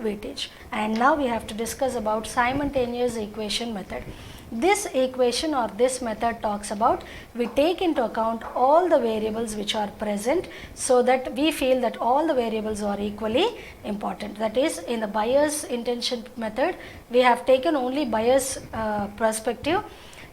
Veteach. And now we have to discuss about simultaneous equation method. This equation or this method talks about we take into account all the variables which are present so that we feel that all the variables are equally important. That is, in the buyer's intention method, we have taken only buyer's perspective.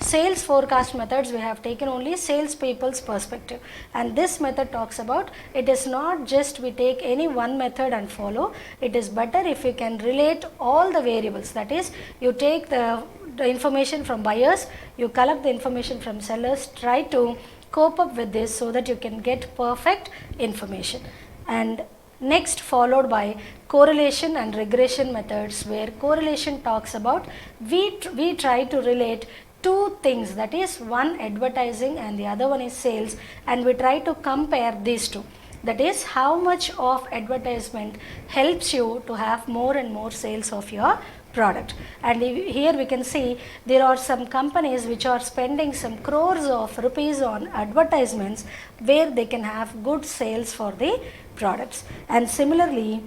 Sales forecast methods, we have taken only sales people's perspective, and this method talks about it is not just we take any one method and follow. It is better if you can relate all the variables. That is, you take the information from buyers, you collect the information from sellers, try to cope up with this so that you can get perfect information. And next followed by correlation and regression methods, where correlation talks about we try to relate two things, that is one advertising and the other one is sales, and we try to compare these two. That is, how much of advertisement helps you to have more and more sales of your product. And here we can see there are some companies which are spending some crores of rupees on advertisements where they can have good sales for the products. And similarly,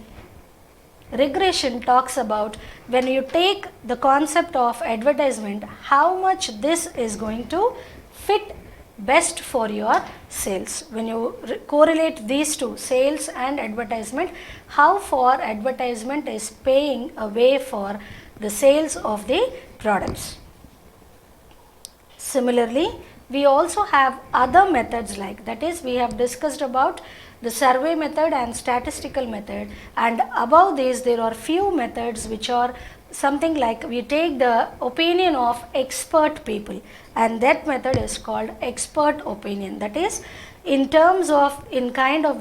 regression talks about when you take the concept of advertisement, how much this is going to fit best for your sales. When you correlate these two, sales and advertisement, how far advertisement is paying away for the sales of the products. Similarly, we also have other methods like, that is, we have discussed about the survey method and statistical method, and above these there are few methods which are something like we take the opinion of expert people, and that method is called expert opinion. That is, in terms of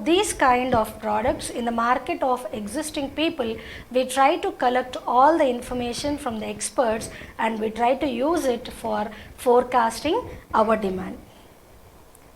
these kind of products in the market of existing people, we try to collect all the information from the experts and we try to use it for forecasting our demand.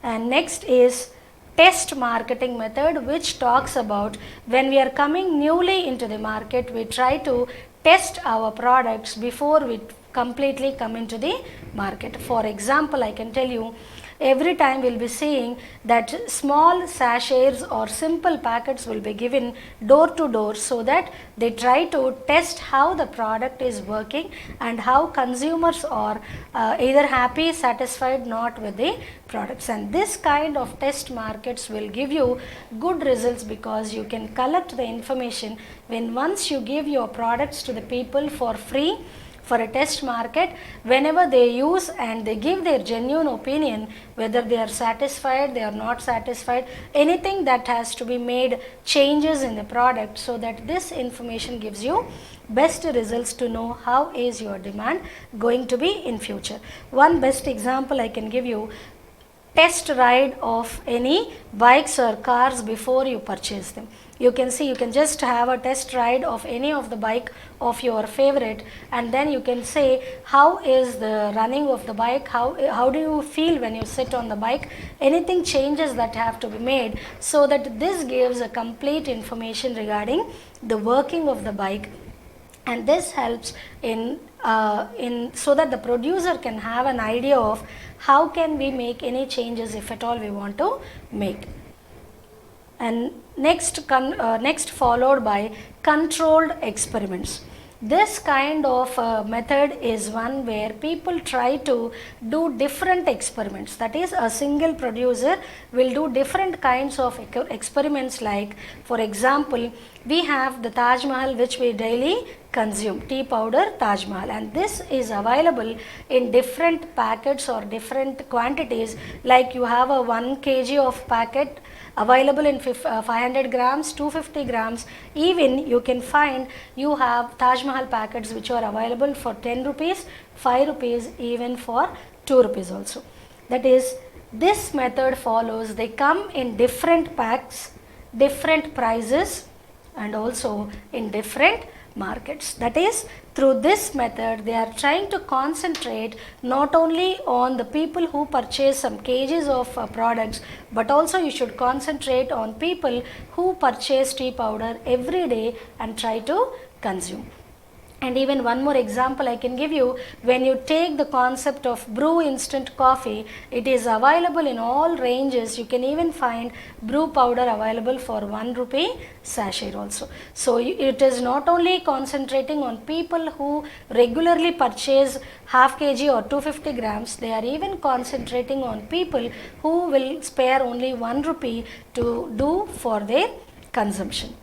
And next is test marketing method, which talks about when we are coming newly into the market, we try to test our products before we completely come into the market. For example, I can tell you, every time we will be seeing that small sachets or simple packets will be given door to door, so that they try to test how the product is working and how consumers are either happy, satisfied, not with the products. And this kind of test markets will give you good results because you can collect the information. When once you give your products to the people for free for a test market, whenever they use and they give their genuine opinion, whether they are satisfied, they are not satisfied, anything that has to be made changes in the product, so that this information gives you best results to know how is your demand going to be in future. One best example I can give you, test ride of any bikes or cars before you purchase them. You can see, you can just have a test ride of any of the bike of your favorite, and then you can say how is the running of the bike, how do you feel when you sit on the bike, anything changes that have to be made, so that this gives a complete information regarding the working of the bike. And this helps in so that the producer can have an idea of how can we make any changes if at all we want to make. And next followed by controlled experiments. This kind of method is one where people try to do different experiments. That is, a single producer will do different kinds of experiments, like for example, we have the Taj Mahal which we daily consume, tea powder Taj Mahal, and this is available in different packets or different quantities, like you have a 1 kg of packet available in 500 grams, 250 grams, even you can find you have Taj Mahal packets which are available for 10 rupees, 5 rupees, even for 2 rupees also. That is, this method follows, they come in different packs, different prices, and also in different markets. That is, through this method they are trying to concentrate not only on the people who purchase some kgs of products, but also you should concentrate on people who purchase tea powder every day and try to consume. And even one more example I can give you, when you take the concept of brew instant coffee, it is available in all ranges. You can even find brew powder available for 1 rupee sachet also. So it is not only concentrating on people who regularly purchase half kg or 250 grams, they are even concentrating on people who will spare only 1 rupee to do for their consumption.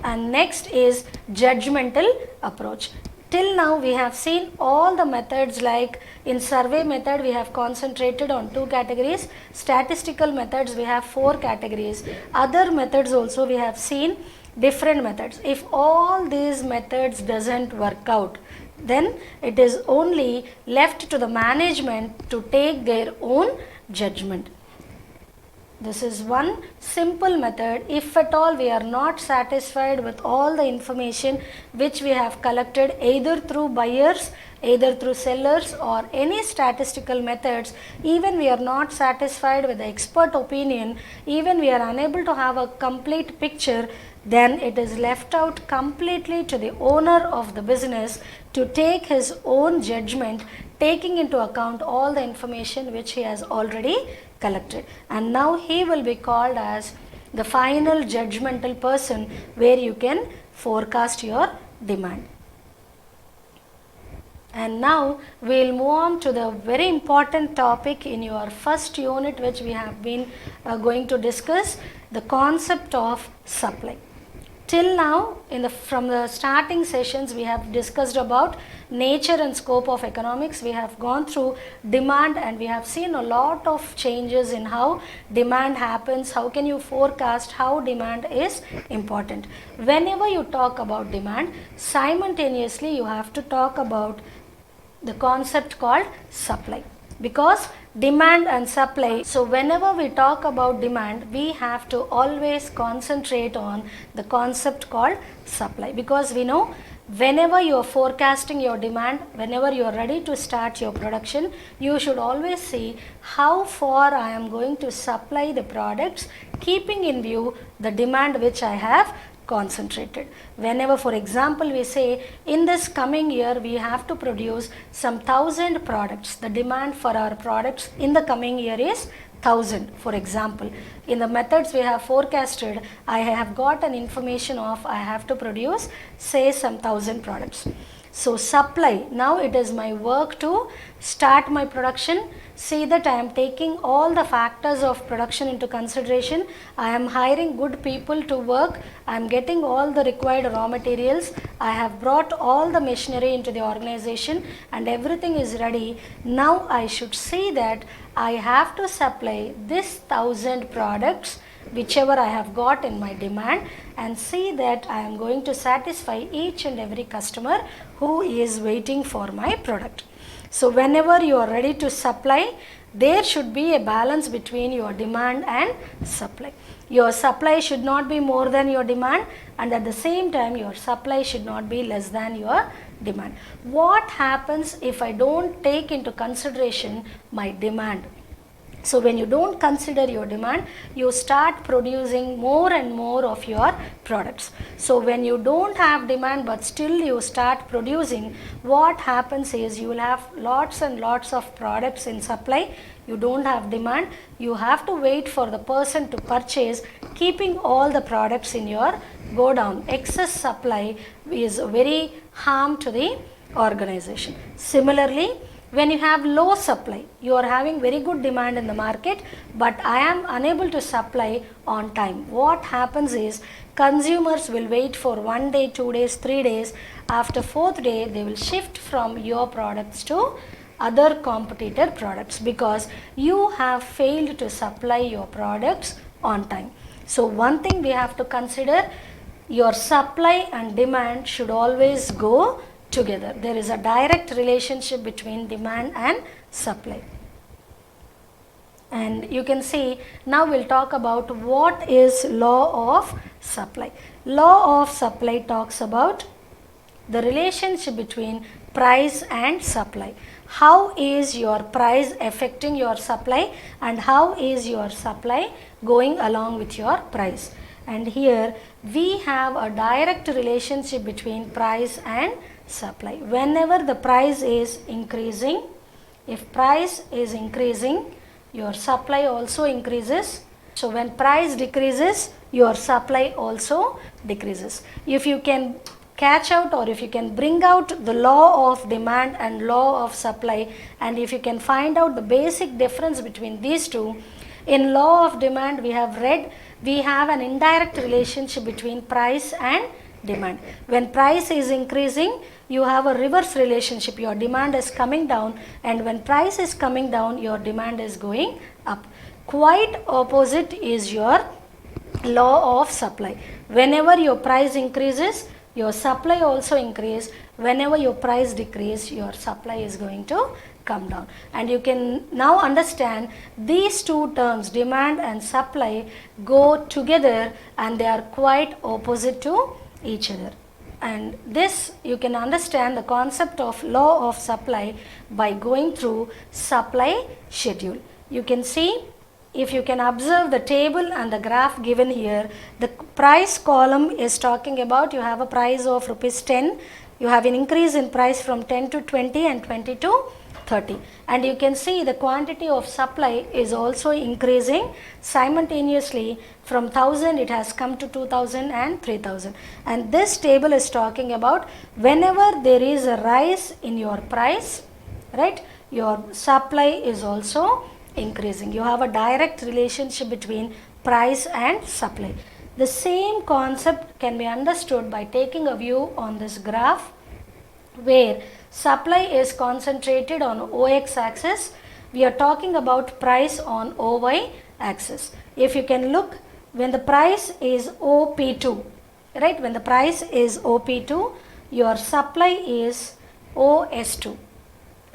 And next is judgmental approach. Till now we have seen all the methods, like in survey method we have concentrated on 2 categories, statistical methods we have 4 categories, other methods also we have seen different methods. If all these methods doesn't work out, then it is only left to the management to take their own judgment. This is one simple method. If at all we are not satisfied with all the information which we have collected, either through buyers, either through sellers, or any statistical methods, even we are not satisfied with the expert opinion, even we are unable to have a complete picture, then it is left out completely to the owner of the business to take his own judgment, taking into account all the information which he has already collected. And now he will be called as the final judgmental person, where you can forecast your demand. And now we will move on to the very important topic in your first unit, which we have been going to discuss, the concept of supply. Till now, from the starting sessions, we have discussed about nature and scope of economics. We have gone through demand, and we have seen a lot of changes in how demand happens, how can you forecast, how demand is important. Whenever you talk about demand, simultaneously you have to talk about the concept called supply, because demand and supply, so whenever we talk about demand, we have to always concentrate on the concept called supply, because we know whenever you are forecasting your demand, whenever you are ready to start your production, you should always see how far I am going to supply the products, keeping in view the demand which I have concentrated. Whenever, for example, we say in this coming year we have to produce some 1000 products, the demand for our products in the coming year is 1000. For example, in the methods we have forecasted, I have got an information of I have to produce say some 1000 products. So supply, now it is my work to start my production, see that I am taking all the factors of production into consideration, I am hiring good people to work, I am getting all the required raw materials, I have brought all the machinery into the organization and everything is ready. Now I should see that I have to supply this 1000 products whichever I have got in my demand, and see that I am going to satisfy each and every customer who is waiting for my product. So whenever you are ready to supply, there should be a balance between your demand and supply. Your supply should not be more than your demand, and at the same time your supply should not be less than your demand. What happens if I don't take into consideration my demand? So when you don't consider your demand, you start producing more and more of your products. So when you don't have demand but still you start producing, what happens is you will have lots and lots of products in supply. You don't have demand. You have to wait for the person to purchase, keeping all the products in your go down. Excess supply is very harm to the organization. Similarly, when you have low supply, you are having very good demand in the market, but I am unable to supply on time. What happens is consumers will wait for 1 day, 2 days, 3 days. After 4th day, they will shift from your products to other competitor products because you have failed to supply your products on time. So one thing we have to consider, your supply and demand should always go together. There is a direct relationship between demand and supply. And you can see, now we'll talk about what is law of supply. Law of supply talks about the relationship between price and supply. How is your price affecting your supply, and how is your supply going along with your price? and here we have a direct relationship between price and supply. Whenever the price is increasing, if price is increasing, your supply also increases. So when price decreases, your supply also decreases. If you can catch out, or if you can bring out the law of demand and law of supply, and if you can find out the basic difference between these two, in law of demand we have read, we have an indirect relationship between price and demand. When price is increasing, you have a reverse relationship, your demand is coming down, and when price is coming down, your demand is going up. Quite opposite is your law of supply. Whenever your price increases, your supply also increases. Whenever your price decreases, your supply is going to come down. And you can now understand these two terms, demand and supply, go together and they are quite opposite to each other. And this you can understand the concept of law of supply by going through supply schedule. You can see, if you can observe the table and the graph given here, the price column is talking about you have a price of rupees 10, you have an increase in price from 10 to 20 and 20 to 30, and you can see the quantity of supply is also increasing simultaneously. From 1000 it has come to 2000 and 3000, and this table is talking about whenever there is a rise in your price, right, your supply is also increasing. You have a direct relationship between price and supply. The same concept can be understood by taking a view on this graph where supply is concentrated on OX axis. We are talking about price on OY axis. If you can look, when the price is OP2, right, when the price is OP2, your supply is OS2,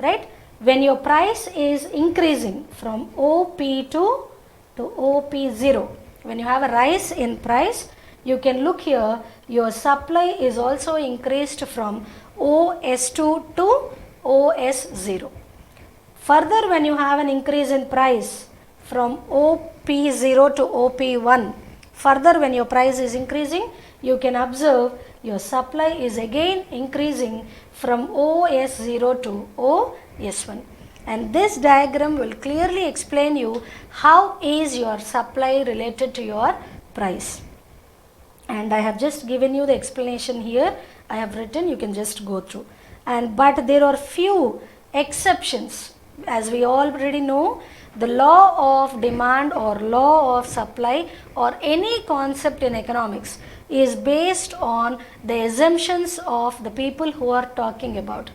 right. When your price is increasing from OP2 to OP0, when you have a rise in price, you can look here, your supply is also increased from OS2 to OS0. Further, when you have an increase in price from OP0 to OP1, further when your price is increasing, you can observe your supply is again increasing from OS0 to OS1. And this diagram will clearly explain you how is your supply related to your price. And I have just given you the explanation here. I have written, you can just go through. But there are few exceptions. As we already know, the law of demand or law of supply or any concept in economics is based on the assumptions of the people who are talking about.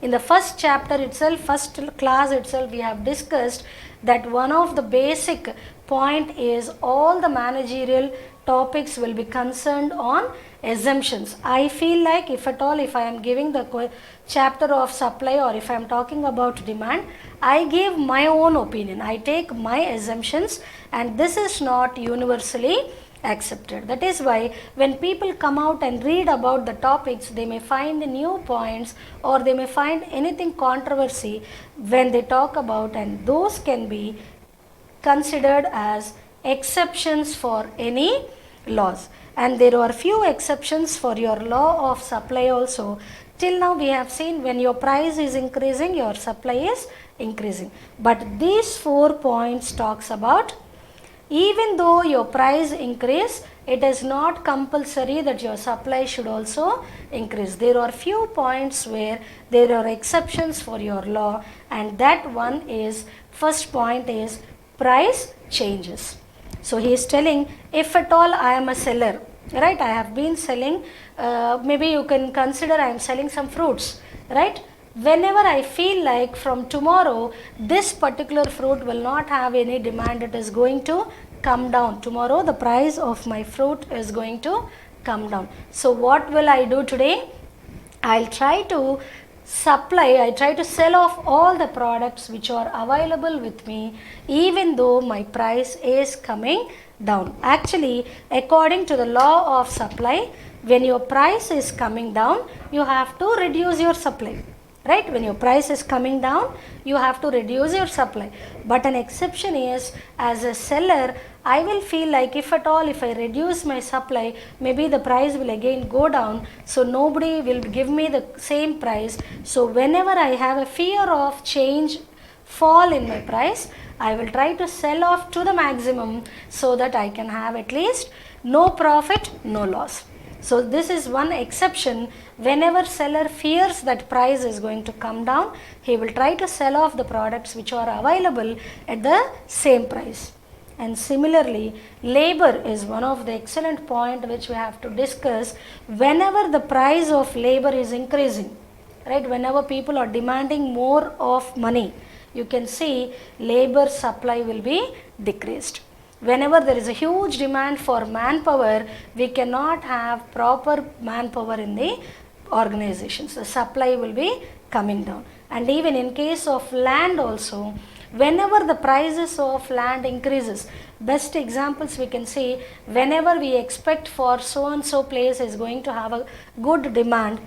In the first chapter itself, first class itself, we have discussed that one of the basic point is all the managerial topics will be concerned on assumptions. I feel like if at all, if I am giving the chapter of supply or if I am talking about demand, I give my own opinion. I take my assumptions, and this is not universally accepted. That is why when people come out and read about the topics, they may find new points or they may find anything controversy when they talk about, and those can be considered as exceptions for any laws. And there are few exceptions for your law of supply also. Till now we have seen when your price is increasing, your supply is increasing. But these 4 points talks about even though your price increase, it is not compulsory that your supply should also increase. There are few points where there are exceptions for your law, and that one is, first point is price changes. So he is telling, if at all I am a seller, right, I have been selling, maybe you can consider I am selling some fruits, right. Whenever I feel like from tomorrow this particular fruit will not have any demand, it is going to come down. Tomorrow the price of my fruit is going to come down. So what will I do today? I'll try to sell off all the products which are available with me, even though my price is coming down. Actually, according to the law of supply, when your price is coming down, you have to reduce your supply. right? When your price is coming down, you have to reduce your supply. But an exception is, as a seller, I will feel like if at all, if I reduce my supply, maybe the price will again go down, so nobody will give me the same price. So whenever I have a fear of change, fall in my price, I will try to sell off to the maximum so that I can have at least no profit, no loss. So this is one exception. Whenever seller fears that price is going to come down, he will try to sell off the products which are available at the same price. And similarly, labor is one of the excellent point which we have to discuss. Whenever the price of labor is increasing, right, whenever people are demanding more of money, you can see labor supply will be decreased. Whenever there is a huge demand for manpower, we cannot have proper manpower in the organizations. The supply will be coming down. And even in case of land also, whenever the prices of land increases, best examples we can see, whenever we expect for so and so place is going to have a good demand,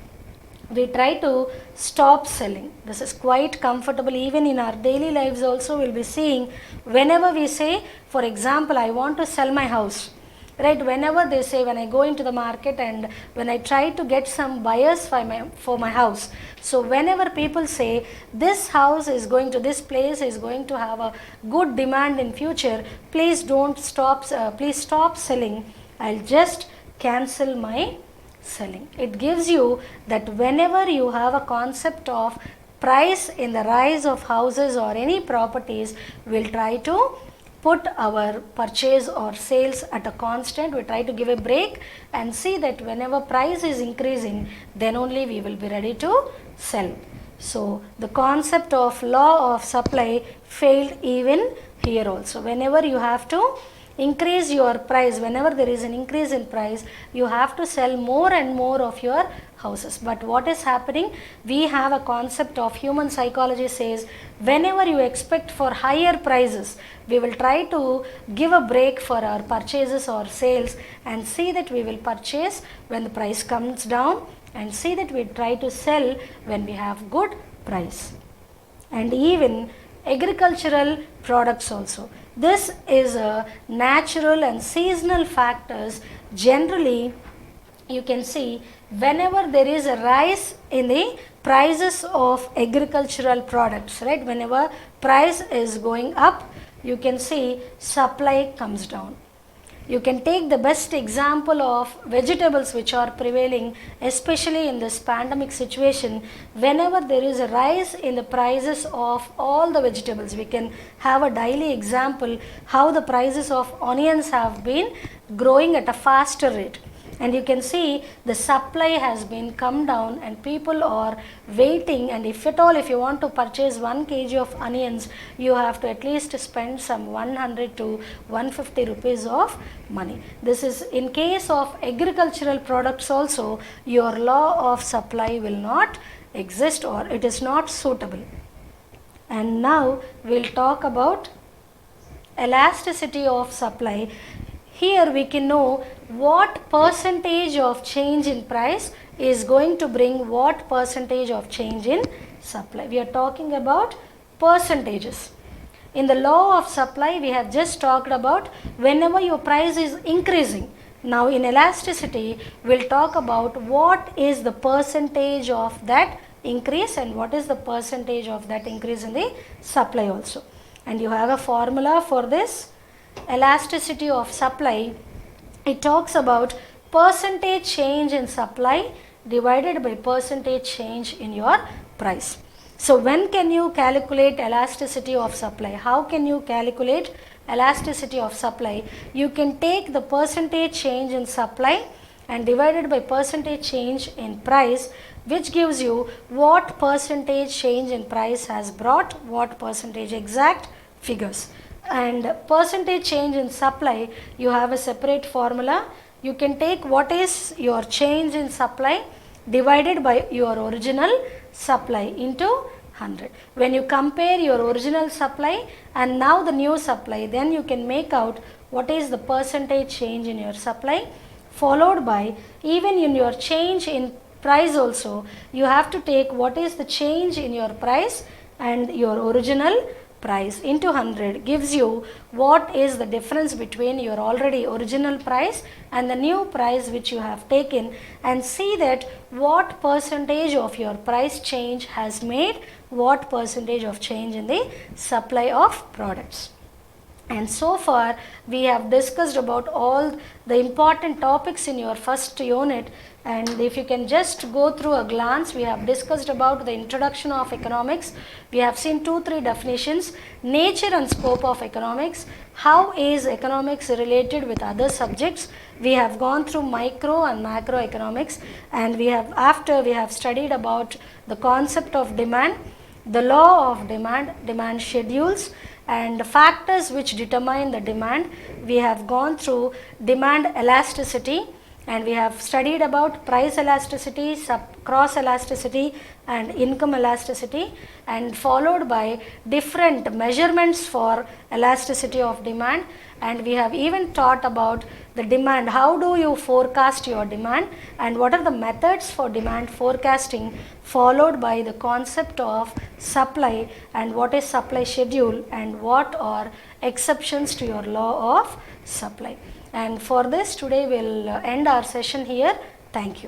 we try to stop selling. This is quite comfortable. Even in our daily lives also, we'll be seeing, whenever we say, for example, I want to sell my house, right? Whenever they say, when I go into the market and when I try to get some buyers for my house, so whenever people say this house is going to, this place is going to have a good demand in future, please don't stop, please stop selling, I'll just cancel my selling. It gives you that whenever you have a concept of price in the rise of houses or any properties, we'll try to put our purchase or sales at a constant. We try to give a break and see that whenever price is increasing, then only we will be ready to sell. So the concept of law of supply failed even here also. Whenever you have to increase your price, whenever there is an increase in price, you have to sell more and more of your houses. But what is happening, we have a concept of human psychology says, whenever you expect for higher prices, we will try to give a break for our purchases or sales and see that we will purchase when the price comes down and see that we try to sell when we have good price. And even agricultural products also, this is a natural and seasonal factors. Generally, you can see whenever there is a rise in the prices of agricultural products, right? Whenever price is going up, you can see supply comes down. You can take the best example of vegetables which are prevailing, especially in this pandemic situation. Whenever there is a rise in the prices of all the vegetables, we can have a daily example how the prices of onions have been growing at a faster rate. And you can see the supply has been come down and people are waiting, and if at all, if you want to purchase 1 kg of onions, you have to at least spend some 100 to 150 rupees of money. This is in case of agricultural products also, your law of supply will not exist or it is not suitable. And now we'll talk about elasticity of supply. Here we can know what percentage of change in price is going to bring what percentage of change in supply. We are talking about percentages. In the law of supply, we have just talked about whenever your price is increasing. Now in elasticity, we'll talk about what is the percentage of that increase and what is the percentage of that increase in the supply also. And you have a formula for this. Elasticity of supply, it talks about percentage change in supply divided by percentage change in your price. So when can you calculate elasticity of supply? How can you calculate elasticity of supply? You can take the percentage change in supply and divided by percentage change in price, which gives you what percentage change in price has brought what percentage exact figures. And percentage change in supply, you have a separate formula. You can take what is your change in supply divided by your original supply into 100. When you compare your original supply and now the new supply, then you can make out what is the percentage change in your supply, followed by even in your change in price also, you have to take what is the change in your price and your original price into 100 gives you what is the difference between your already original price and the new price which you have taken, and see that what percentage of your price change has made what percentage of change in the supply of products. And so far we have discussed about all the important topics in your first unit, and if you can just go through a glance, we have discussed about the introduction of economics. We have seen 2-3 definitions, nature and scope of economics, how is economics related with other subjects. We have gone through micro and macro economics, and we have studied about the concept of demand, the law of demand, demand schedules, and factors which determine the demand. We have gone through demand elasticity, and we have studied about price elasticity, cross elasticity, and income elasticity, and followed by different measurements for elasticity of demand. And we have even taught about the demand, how do you forecast your demand, and what are the methods for demand forecasting, followed by the concept of supply and what is supply schedule and what are exceptions to your law of supply. And for this, today we'll end our session here. Thank you.